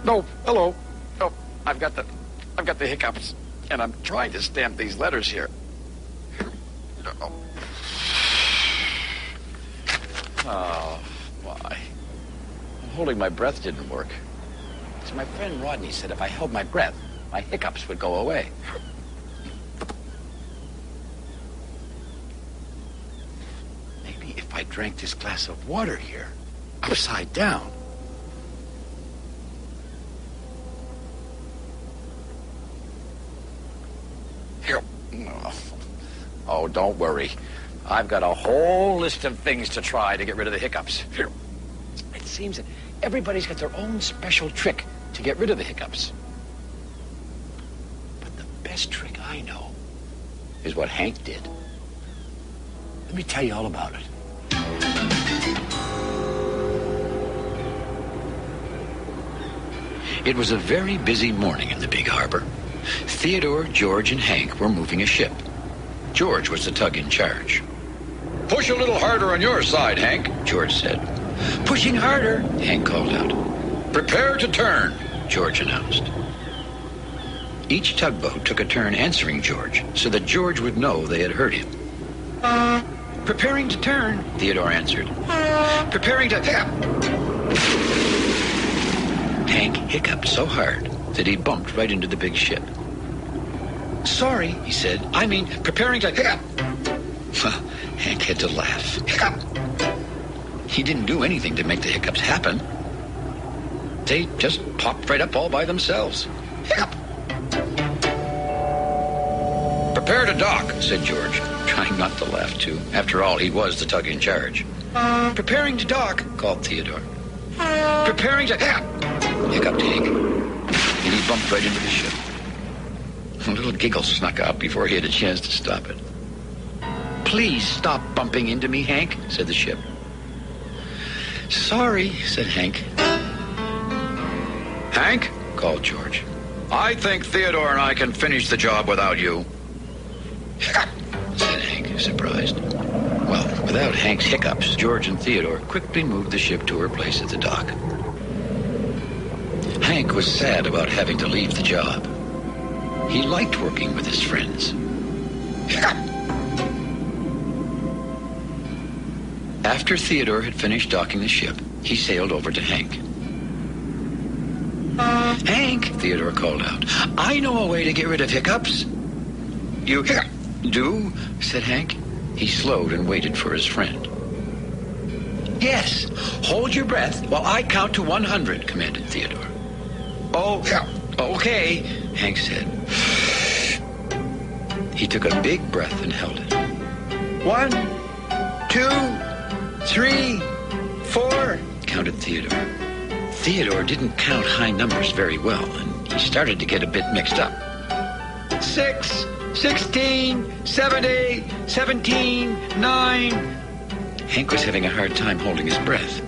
No, hello. No, I've got the hiccups, and I'm trying to stamp these letters here. Oh, why? Holding my breath didn't work. So my friend Rodney said if I held my breath, my hiccups would go away. Maybe if I drank this glass of water here, upside down. Here. Oh, don't worry. I've got a whole list of things to try to get rid of the hiccups. Here. It seems that everybody's got their own special trick to get rid of the hiccups. But the best trick I know is what Hank did. Let me tell you all about it. It was a very busy morning in the big harbor. Theodore, George, and Hank were moving a ship. George was the tug in charge. Push a little harder on your side, Hank, George said. Pushing harder, Hank called out. Prepare to turn, George announced. Each tugboat took a turn answering George so that George would know they had heard him. Preparing to turn, Theodore answered. Preparing to... Hank hiccuped so hard that he bumped right into the big ship. Sorry, he said. I mean, preparing to... Hank had to laugh. He didn't do anything to make the hiccups happen. They just popped right up all by themselves. Hiccup! Prepare to dock, said George, trying not to laugh too. After all, he was the tug in charge. Preparing to dock, called Theodore. Preparing to... hiccuped Hank. And he bumped right into the ship. A little giggle snuck out before he had a chance to stop it. Please stop bumping into me, Hank, said the ship. Sorry, said Hank. Hank, called George. I think Theodore and I can finish the job without you. Said Hank, surprised. Well, without Hank's hiccups, George and Theodore quickly moved the ship to her place at the dock. Hank was sad about having to leave the job. He liked working with his friends. After Theodore had finished docking the ship, he sailed over to Hank. Hank, Theodore called out, I know a way to get rid of hiccups. You do? Said Hank. He slowed and waited for his friend. Yes, hold your breath while I count to 100, commanded Theodore. Oh, okay, Hank said. He took a big breath and held it. 1, 2, 3, 4, counted Theodore. Theodore didn't count high numbers very well, and he started to get a bit mixed up. 6, 16, 70, 17, 9. Hank was having a hard time holding his breath.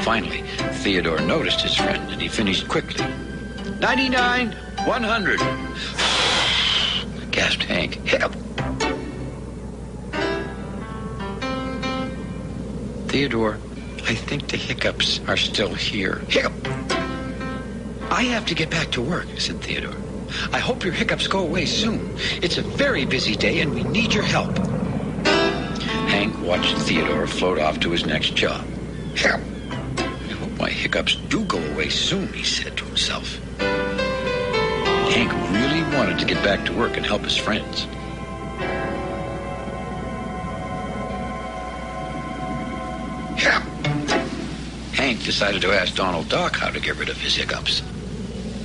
Finally, Theodore noticed his friend, and he finished quickly. 99, 100. Gasped Hank. Hiccup. Theodore, I think the hiccups are still here. Hiccup! I have to get back to work, said Theodore. I hope your hiccups go away soon. It's a very busy day, and we need your help. Hank watched Theodore float off to his next job. Hiccup! I hope my hiccups do go away soon, he said to himself. Hank really wanted to get back to work and help his friends. Hiccup! Hank decided to ask Donald Duck how to get rid of his hiccups.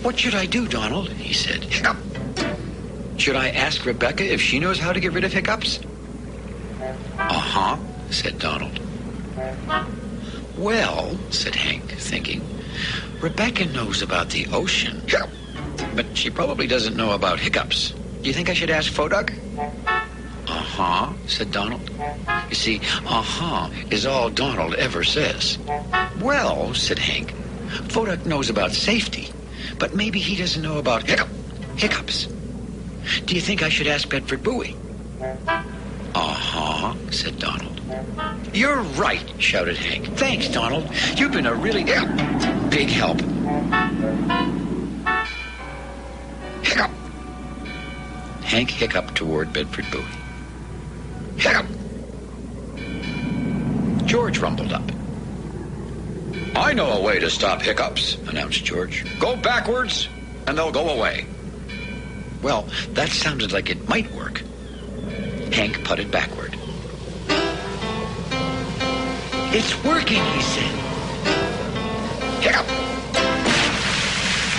What should I do, Donald? He said. Hiccup! Should I ask Rebecca if she knows how to get rid of hiccups? Uh-huh, said Donald. Well, said Hank, thinking, Rebecca knows about the ocean, but she probably doesn't know about hiccups. Do you think I should ask Foduk? Uh-huh, said Donald. You see, uh-huh is all Donald ever says. Well, said Hank, Foduk knows about safety, but maybe he doesn't know about hiccups. Do you think I should ask Bedford Bowie? Uh-huh, said Donald. You're right, shouted Hank. Thanks, Donald. You've been a really big big help. Hiccup! Hank hiccuped toward Bedford Bowie. Hiccup! George rumbled up. I know a way to stop hiccups, announced George. Go backwards, and they'll go away. Well, that sounded like it might work. Hank putted backward. It's working, he said. Hiccup!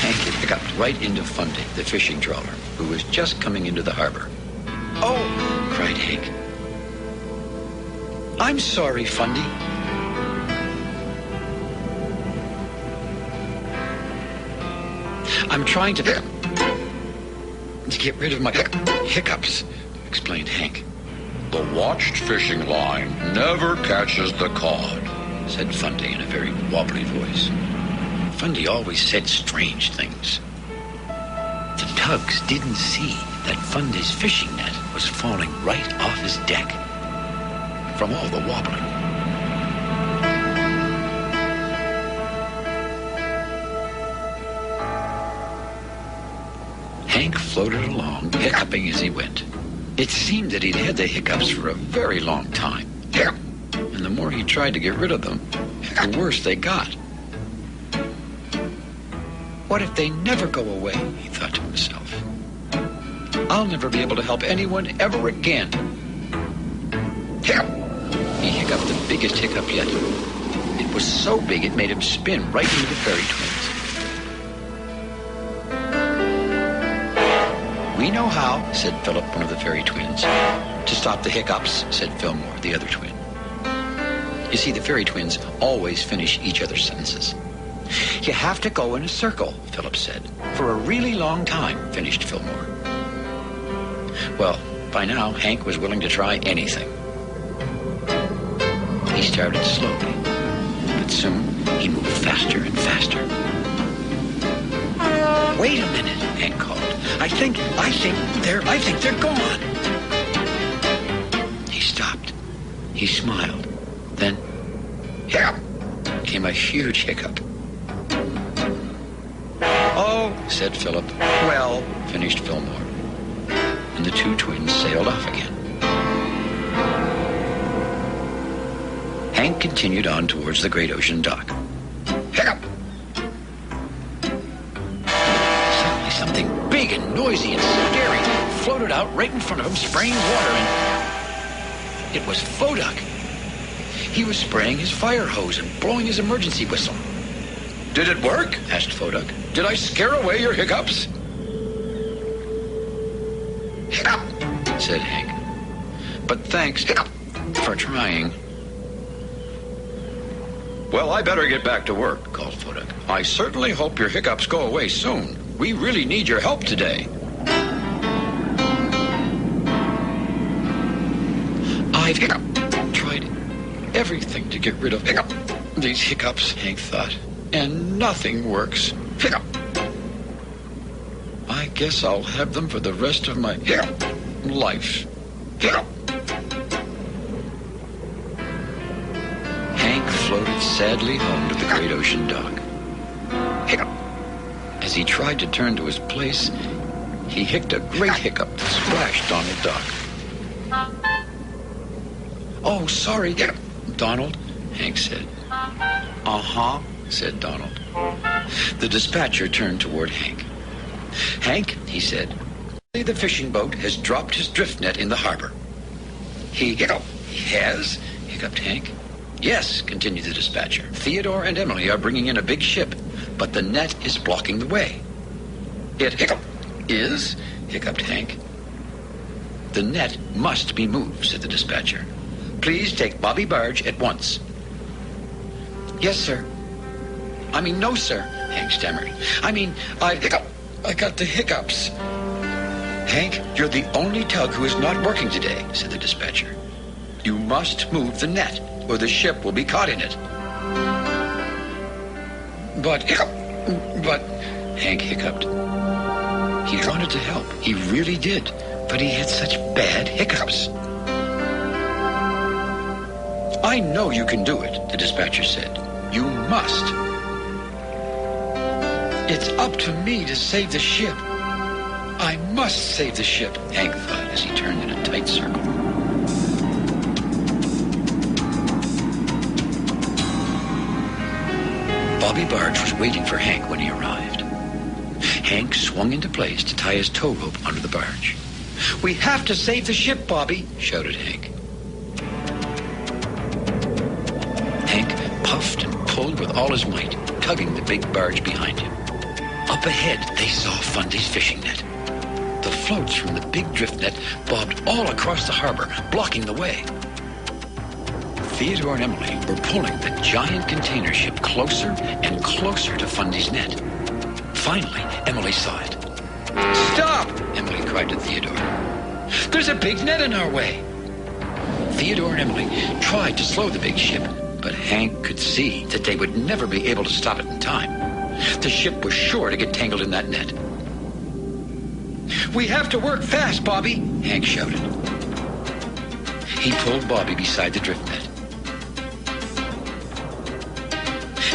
Hank had hiccuped right into Fundy, the fishing trawler, who was just coming into the harbor. Oh, cried Hank. I'm sorry, Fundy. I'm trying to get rid of my hiccups, explained Hank. The watched fishing line never catches the cod, said Fundy in a very wobbly voice. Fundy always said strange things. The tugs didn't see that Fundy's fishing net was falling right off his deck from all the wobbling. Hank floated along, hiccuping as he went. It seemed that he'd had the hiccups for a very long time. And the more he tried to get rid of them, the worse they got. What if they never go away, he thought to himself. I'll never be able to help anyone ever again. Hiccup! He hiccuped the biggest hiccup yet. It was so big it made him spin right into the fairy twins. We know how, said Philip, one of the fairy twins. To stop the hiccups, said Fillmore, the other twin. You see, the fairy twins always finish each other's sentences. You have to go in a circle, Philip said. For a really long time, finished Fillmore. Well, by now, Hank was willing to try anything. He started slowly, but soon he moved faster and faster. Wait a minute, Hank called. I think they're gone. He stopped. He smiled. Then, hiccup, came a huge hiccup. Oh, said Philip. Well, finished Fillmore. And the two twins sailed off again. Hank continued on towards the great ocean dock. Hiccup! Suddenly something big and noisy and scary floated out right in front of him, spraying water, and it was Phoduck. He was spraying his fire hose and blowing his emergency whistle. Did it work? Asked Phoduck. Did I scare away your hiccups? Hiccup, said Hank. But thanks, hiccup, for trying. Well, I better get back to work, called Phoduck. I certainly hope your hiccups go away soon. We really need your help today. I've tried everything to get rid of these hiccups, Hank thought, and nothing works. Hiccup. I guess I'll have them for the rest of my life. Hiccup. Hank floated sadly home to the great ocean dock. Hiccup. As he tried to turn to his place, he hiccuped a great hiccup that splashed on the dock. Oh, sorry, Donald, Hank said. Uh-huh, said Donald. The dispatcher turned toward Hank. Hank, he said, the fishing boat has dropped his drift net in the harbor. He has? Hiccuped Hank. Yes, continued the dispatcher. Theodore and Emily are bringing in a big ship, but the net is blocking the way. It is? Hiccuped Hank. The net must be moved, said the dispatcher. Please take Bobby Barge at once. Yes, sir. No, sir, Hank stammered. I got the hiccups. Hank, you're the only tug who is not working today, said the dispatcher. You must move the net, or the ship will be caught in it. But, Hank hiccuped. He wanted to help. He really did. But he had such bad hiccups. I know you can do it, the dispatcher said. You must. It's up to me to save the ship. I must save the ship, Hank thought as he turned in a tight circle. Bobby Barge was waiting for Hank when he arrived. Hank swung into place to tie his tow rope under the barge. "We have to save the ship, Bobby," shouted Hank. Hank puffed and pulled with all his might, tugging the big barge behind him. Up ahead, they saw Fundy's fishing net. The floats from the big drift net bobbed all across the harbor, blocking the way. Theodore and Emily were pulling the giant container ship closer and closer to Fundy's net. Finally, Emily saw it. "Stop!" Emily cried to Theodore. "There's a big net in our way." Theodore and Emily tried to slow the big ship, but Hank could see that they would never be able to stop it in time. The ship was sure to get tangled in that net. "We have to work fast, Bobby," Hank shouted. He pulled Bobby beside the drift net.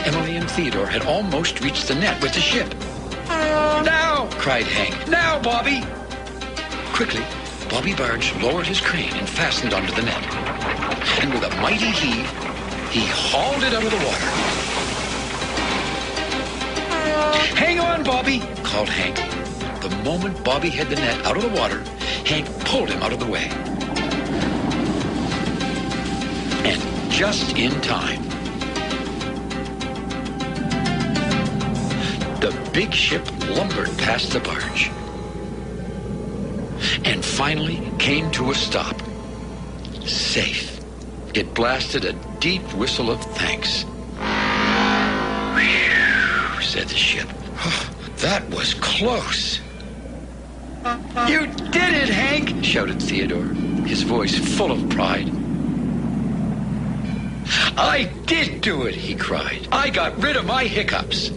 Emily and Theodore had almost reached the net with the ship. "Now!" cried Hank. "Now, Bobby!" Quickly, Bobby Barge lowered his crane and fastened onto the net. And with a mighty heave, he hauled it out of the water. "Hang on, Bobby!" called Hank. The moment Bobby had the net out of the water, Hank pulled him out of the way. And just in time, the big ship lumbered past the barge and finally came to a stop. Safe. It blasted a deep whistle of thanks. "Whew," said the ship. "Oh, that was close." "You did it, Hank!" shouted Theodore, his voice full of pride. "I did do it," he cried. "I got rid of my hiccups."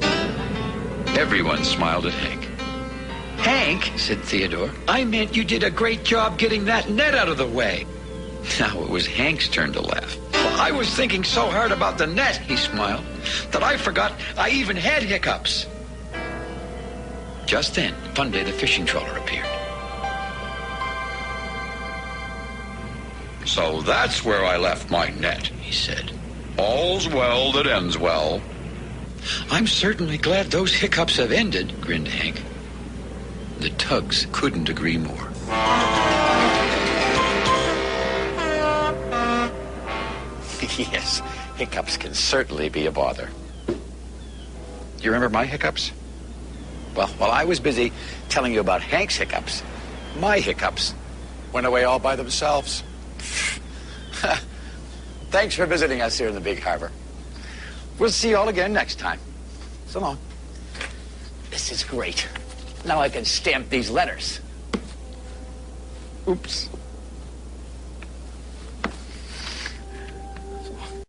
Everyone smiled at Hank. "Hank," said Theodore, "I meant you did a great job getting that net out of the way." Now it was Hank's turn to laugh. "Well, I was thinking so hard about the net," he smiled, "that I forgot I even had hiccups." Just then, Funday the fishing trawler appeared. "So that's where I left my net," he said. "All's well that ends well." "I'm certainly glad those hiccups have ended," grinned Hank. The Tugs couldn't agree more. Yes, hiccups can certainly be a bother. You remember my hiccups? Well, while I was busy telling you about Hank's hiccups, my hiccups went away all by themselves. Thanks for visiting us here in the Big Harbor. We'll see you all again next time. So long. This is great. Now I can stamp these letters. Oops.